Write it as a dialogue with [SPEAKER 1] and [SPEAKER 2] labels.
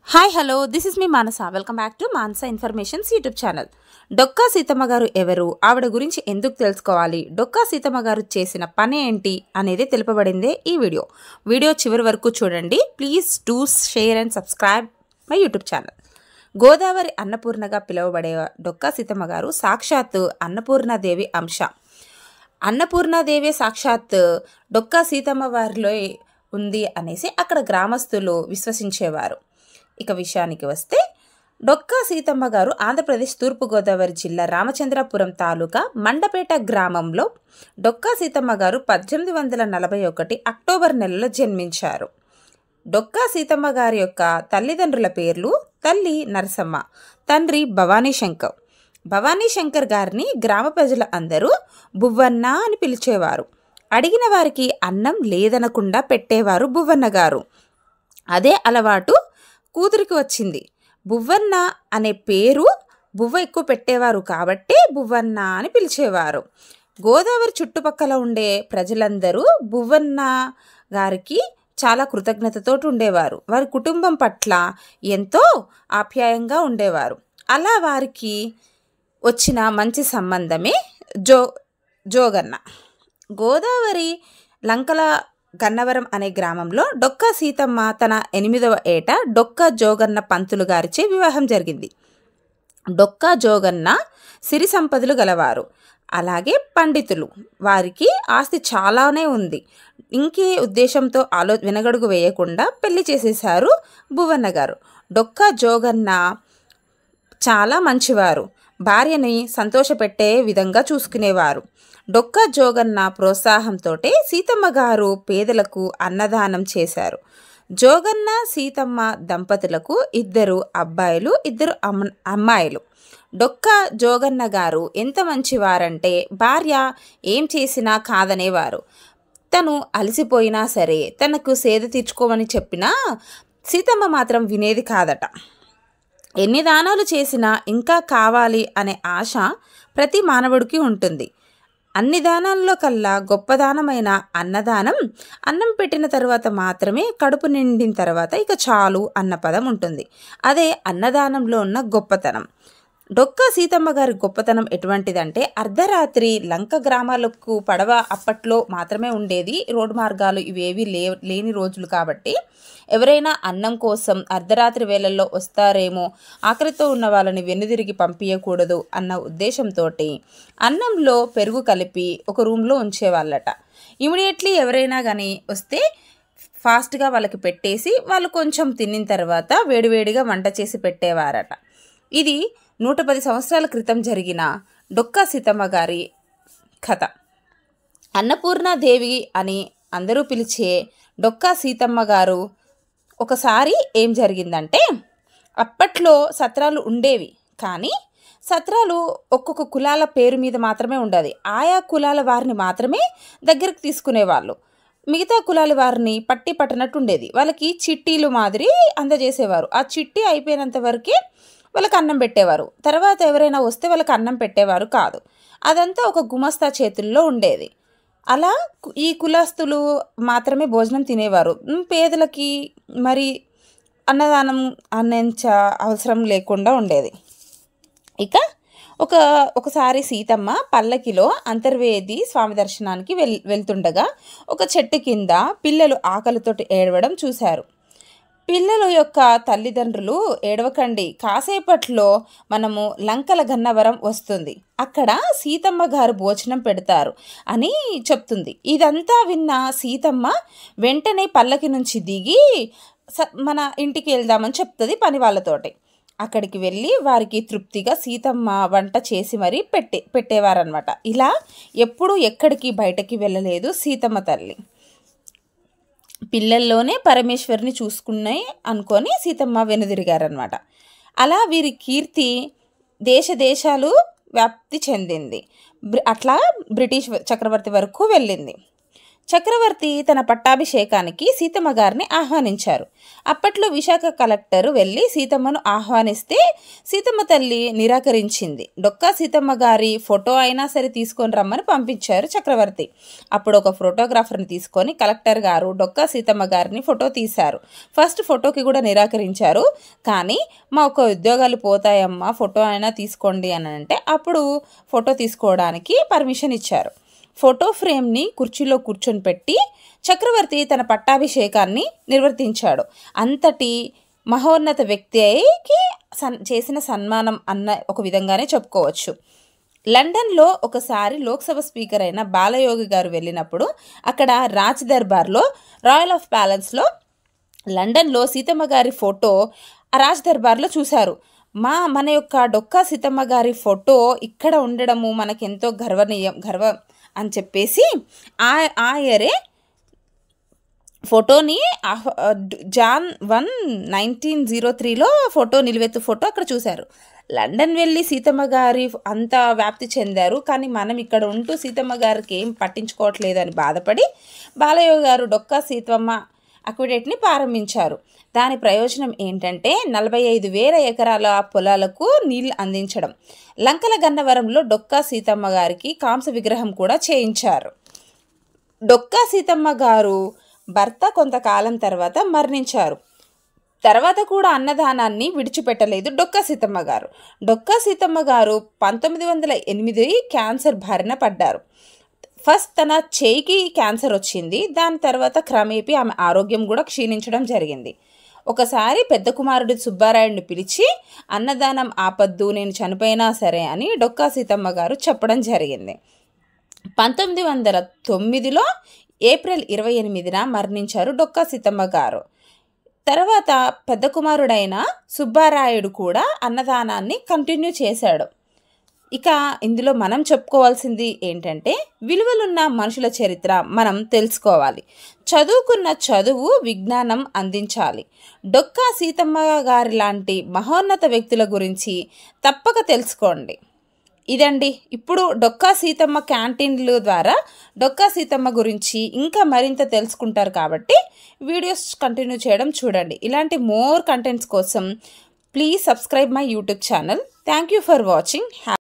[SPEAKER 1] Hi hello this is me Manasa. Welcome back to Manasa informations YouTube channel. Dokka Seethamma గారు ఎవరు, ఆవిడ గురించి ఎందుకు తెలుసుకోవాలి, డొక్కా సీతమ్మ గారు చేసిన పని ఏంటి అనేది తెలుపబడిందే ఈ వీడియో చివరి వరకు చూడండి. Please do share and subscribe my YouTube channel. Godavari అన్నపూర్ణగా పిలువబడే డొక్కా సీతమ్మ గారు సాక్షాత్ అన్నపూర్ణాదేవి అంశ. అన్నపూర్ణాదేవి సాక్షాత్ డొక్కా సీతమ్మ వారిలో ఉంది అనేసి అక్కడ గ్రామస్తులు విశ్వసించేవారు. ఇక విషయానికి వస్తే, డొక్కా సీతమ్మ గారు ఆంధ్రప్రదేశ్ తూర్పుగోదావరి జిల్లా రామచంద్రపురం తాలూకా మండపేట గ్రామంలో డొక్కా సీతమ్మ గారు 1841 అక్టోబర్ నెలలో జన్మించారు. డొక్కా సీతమ్మ గారి యొక్క తల్లిదండ్రుల పేర్లు తల్లి నరసమ్మ, తండ్రి భవానీశంకర్. భవానీశంకర్ గారిని గ్రామ ప్రజల అందరూ బువ్వన్న అని పిలిచేవారు. అడిగిన వారికి అన్నం లేదనకుండా పెట్టేవారు బువ్వన్న గారు. అదే అలవాటు కూతురికి వచ్చింది. బువ్వన్న అనే పేరు బువ్వ ఎక్కువ పెట్టేవారు కాబట్టి బువ్వన్న అని పిలిచేవారు. గోదావరి చుట్టుపక్కల ఉండే ప్రజలందరూ బువ్వన్న గారికి చాలా కృతజ్ఞతతో ఉండేవారు. వారి కుటుంబం పట్ల ఎంతో ఆప్యాయంగా ఉండేవారు. అలా వారికి వచ్చిన మంచి సంబంధమే జోగన్న. గోదావరి లంకల గన్నవరం అనే గ్రామంలో డొక్కా సీతమ్మ తన 8వ ఏట డొక్కా జోగన్న పంతులు గారిచే వివాహం జరిగింది. డొక్కా జోగన్న సిరి సంపదలు గలవారు, అలాగే పండితులు. వారికి ఆస్తి చాలానే ఉంది. ఇంకే ఉద్దేశంతో వెనగడుగు వేయకుండా పెళ్లి చేసేశారు బువ్వన్న గారు. డొక్కా జోగన్న చాలా మంచివారు. భార్యని సంతోషపెట్టే విధంగా చూసుకునేవారు. డొక్కా జోగన్న ప్రోత్సాహంతో సీతమ్మ గారు పేదలకు అన్నదానం చేశారు. జోగన్న సీతమ్మ దంపతులకు 2 అబ్బాయిలు 2 అమ్మాయిలు. డొక్కా జోగన్న గారు ఎంత మంచివారంటే భార్య ఏం చేసినా కాదనేవారు. తను అలసిపోయినా సరే, తనకు సేద తీర్చుకోమని చెప్పినా సీతమ్మ మాత్రం వినేది కాదట. ఎన్ని దానాలు చేసినా ఇంకా కావాలి అనే ఆశ ప్రతి మానవుడికి ఉంటుంది. అన్ని దానాల్లో కల్లా గొప్ప దానమైన అన్నదానం. అన్నం పెట్టిన తర్వాత మాత్రమే కడుపు నిండిన తర్వాత ఇక చాలు అన్న పదం ఉంటుంది. అదే అన్నదానంలో ఉన్న గొప్పతనం. డొక్కా సీతమ్మ గారి గొప్పతనం ఎటువంటిదంటే, అర్ధరాత్రి లంక గ్రామాలకు పడవ అప్పట్లో మాత్రమే ఉండేది. రోడ్డు మార్గాలు ఇవేవి లేని రోజులు కాబట్టి ఎవరైనా అన్నం కోసం అర్ధరాత్రి వేళల్లో వస్తారేమో, ఆకలితో ఉన్న వాళ్ళని వెనుదిరిగి పంపించకూడదు అన్న ఉద్దేశంతో అన్నంలో పెరుగు కలిపి ఒక రూమ్లో ఉంచేవాళ్ళట. ఇమీడియట్లీ ఎవరైనా కానీ వస్తే ఫాస్ట్గా వాళ్ళకి పెట్టేసి వాళ్ళు కొంచెం తిన్న తర్వాత వేడివేడిగా వంట చేసి పెట్టేవారట. ఇది 110 సంవత్సరాల క్రితం జరిగిన డొక్కా సీతమ్మ గారి కథ. అన్నపూర్ణాదేవి అని అందరూ పిలిచే డొక్కా సీతమ్మ గారు ఒకసారి ఏం జరిగిందంటే, అప్పట్లో సత్రాలు ఉండేవి, కానీ సత్రాలు ఒక్కొక్క కులాల పేరు మీద మాత్రమే ఉండేది. ఆయా కులాల వారిని మాత్రమే దగ్గరికి తీసుకునేవాళ్ళు. మిగతా కులాల వారిని పట్టి పట్టనట్టు ఉండేది. వాళ్ళకి చిట్టీలు మాదిరి అందజేసేవారు. ఆ చిట్టి అయిపోయినంత వరకే వాళ్ళకి అన్నం పెట్టేవారు. తర్వాత ఎవరైనా వస్తే వాళ్ళకి అన్నం పెట్టేవారు కాదు. అదంతా ఒక గుమస్తా చేతుల్లో ఉండేది. అలా ఈ కులస్తులు మాత్రమే భోజనం తినేవారు. పేదలకి మరి అన్నదానం అందించ అవసరం లేకుండా ఉండేది. ఇక ఒకసారి సీతమ్మ పల్లకిలో అంతర్వేది స్వామి దర్శనానికి వెళ్తుండగా ఒక చెట్టు కింద పిల్లలు ఆకలితో ఏడవడం చూశారు. పిల్లల యొక్క తల్లిదండ్రులు, ఏడవకండి, కాసేపట్లో మనము లంకల గన్నవరం వస్తుంది, అక్కడ సీతమ్మ గారు భోజనం పెడతారు అని చెప్తుంది. ఇదంతా విన్న సీతమ్మ వెంటనే పల్లకి నుంచి దిగి మన ఇంటికి వెళ్దామని చెప్తుంది పని వాళ్ళతోటి. అక్కడికి వెళ్ళి వారికి తృప్తిగా సీతమ్మ వంట చేసి మరీ పెట్టేవారనమాట. ఇలా ఎప్పుడూ ఎక్కడికి బయటకి వెళ్ళలేదు సీతమ్మ తల్లి. పిల్లల్లోనే పరమేశ్వరిని చూసుకున్నాయి అనుకొని సీతమ్మ వెనుదిరిగారనమాట. అలా వీరి కీర్తి దేశాలు వ్యాప్తి చెందింది. అట్లా బ్రిటిష్ చక్రవర్తి వరకు వెళ్ళింది. చక్రవర్తి తన పట్టాభిషేకానికి సీతమ్మ గారిని ఆహ్వానించారు. అప్పట్లో విశాఖ కలెక్టర్ వెళ్ళి సీతమ్మను ఆహ్వానిస్తే సీతమ్మ తల్లి నిరాకరించింది. డొక్కా సీతమ్మ గారి ఫోటో అయినా సరే తీసుకొని రమ్మని పంపించారు చక్రవర్తి. అప్పుడు ఒక ఫోటోగ్రాఫర్ని తీసుకొని కలెక్టర్ గారు డొక్కా సీతమ్మ గారిని ఫోటో తీశారు. ఫస్ట్ ఫోటోకి కూడా నిరాకరించారు. కానీ మా ఒక ఉద్యోగాలు పోతాయమ్మా, ఫోటో అయినా తీసుకోండి అని అంటే అప్పుడు ఫోటో తీసుకోవడానికి పర్మిషన్ ఇచ్చారు. ఫోటో ఫ్రేమ్ని కుర్చీలో కూర్చొని పెట్టి చక్రవర్తి తన పట్టాభిషేకాన్ని నిర్వర్తించాడు. అంతటి మహోన్నత వ్యక్తికి చేసిన సన్మానం అన్న ఒక విధంగానే చెప్పుకోవచ్చు. లండన్లో ఒకసారి లోక్సభ స్పీకర్ అయిన బాలయోగి గారు వెళ్ళినప్పుడు అక్కడ రాజ్ దర్బార్లో రాయల్ ఆఫ్ ప్యాలెస్లో లండన్లో సీతమ్మ గారి ఫోటో రాజ్ దర్బార్లో చూశారు. మన యొక్క డొక్కా సీతమ్మ గారి ఫోటో ఇక్కడ ఉండడము మనకెంతో గర్వం అని చెప్పేసి ఆ ఇయరే ఫోటోని జాన్ 1, 1903లో ఫోటో నిలువెత్తు ఫోటో అక్కడ చూశారు. లండన్ వెళ్ళి సీతమ్మ గారి అంత వ్యాప్తి చెందారు. కానీ మనం ఇక్కడ ఉంటూ సీతమ్మ గారికి ఏం పట్టించుకోవట్లేదని బాధపడి బాలయ్య గారు డొక్కా సీతమ్మ అక్విడేట్ని ప్రారంభించారు. దాని ప్రయోజనం ఏంటంటే 45,000 ఎకరాల పొలాలకు నీళ్లు అందించడం. లంకల గన్నవరంలో డొక్కా సీతమ్మ గారికి కాంస్య విగ్రహం కూడా చేయించారు. డొక్కా సీతమ్మ గారు భర్త కొంతకాలం తర్వాత మరణించారు. తర్వాత కూడా అన్నదానాన్ని విడిచిపెట్టలేదు డొక్కా సీతమ్మ గారు. డొక్కా సీతమ్మ గారు 1908 క్యాన్సర్ బారిన పడ్డారు. ఫస్ట్ తన చేయికి క్యాన్సర్ వచ్చింది. దాని తర్వాత క్రమేపీ ఆమె ఆరోగ్యం కూడా క్షీణించడం జరిగింది. ఒకసారి పెద్ద కుమారుడు సుబ్బారాయుడిని పిలిచి అన్నదానం ఆపద్దు, నేను చనిపోయినా సరే అని డొక్కా సీతమ్మ గారు చెప్పడం జరిగింది. 1909లో ఏప్రిల్ 28న మరణించారు డొక్కా సీతమ్మ గారు. తర్వాత పెద్ద కుమారుడైన సుబ్బారాయుడు కూడా అన్నదానాన్ని కంటిన్యూ చేశాడు. ఇక ఇందులో మనం చెప్పుకోవాల్సింది ఏంటంటే విలువలున్న మనుషుల చరిత్ర మనం తెలుసుకోవాలి. చదువుకున్న చదువు విజ్ఞానం అందించాలి. డొక్కా సీతమ్మ గారి లాంటి మహోన్నత వ్యక్తుల గురించి తప్పక తెలుసుకోండి. ఇదండి, ఇప్పుడు డొక్కా సీతమ్మ క్యాంటీన్ల ద్వారా డొక్కా సీతమ్మ గురించి ఇంకా మరింత తెలుసుకుంటారు కాబట్టి వీడియోస్ కంటిన్యూ చేయడం చూడండి. ఇలాంటి మోర్ కంటెంట్స్ కోసం please subscribe my YouTube channel. Thank you for watching.